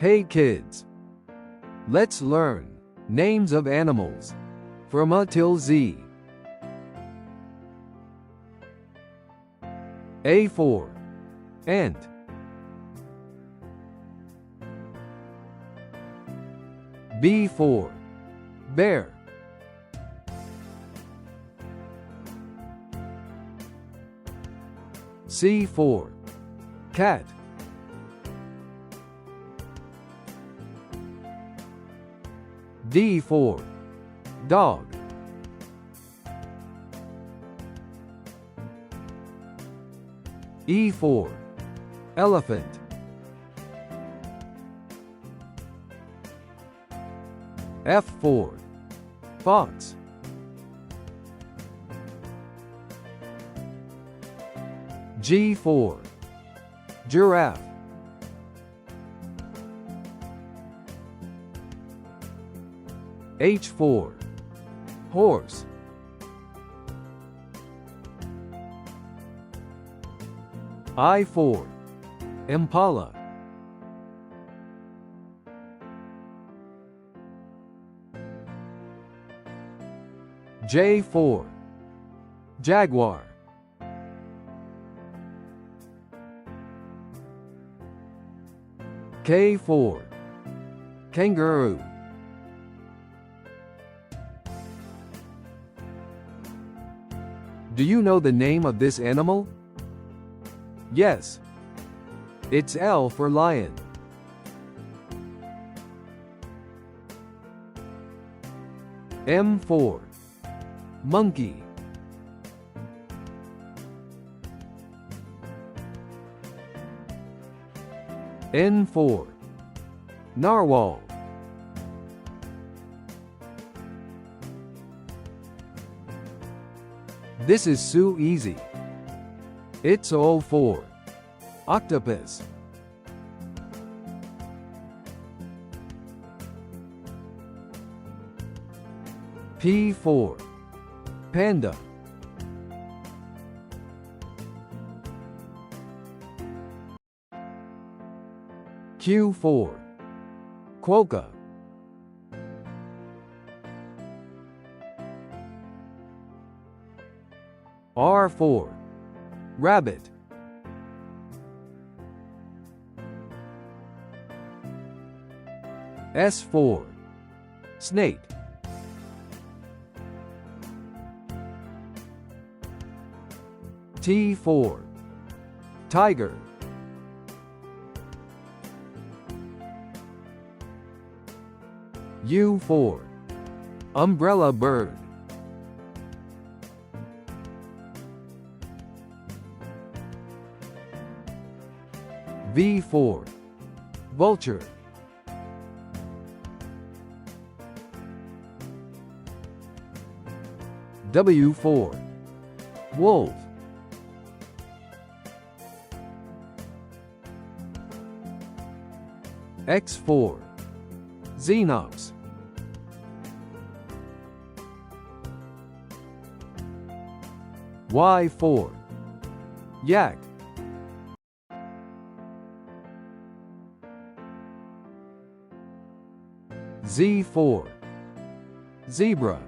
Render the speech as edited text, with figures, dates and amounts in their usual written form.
Hey kids! Let's learn names of animals from A till Z. A for ant. B for bear. C for cat. D for dog. E for elephant. F for fox. G for giraffe. H for horse. I for impala. J for jaguar. K for kangaroo. Do you know the name of this animal? Yes. It's L for lion. M for monkey. N for narwhal. This is so easy. It's O for octopus. P for panda. Q for quokka. R for rabbit. S for snake. T for tiger. U for umbrella bird. V for vulture. W for wolf. X for xenox. Y for yak. Z for zebra.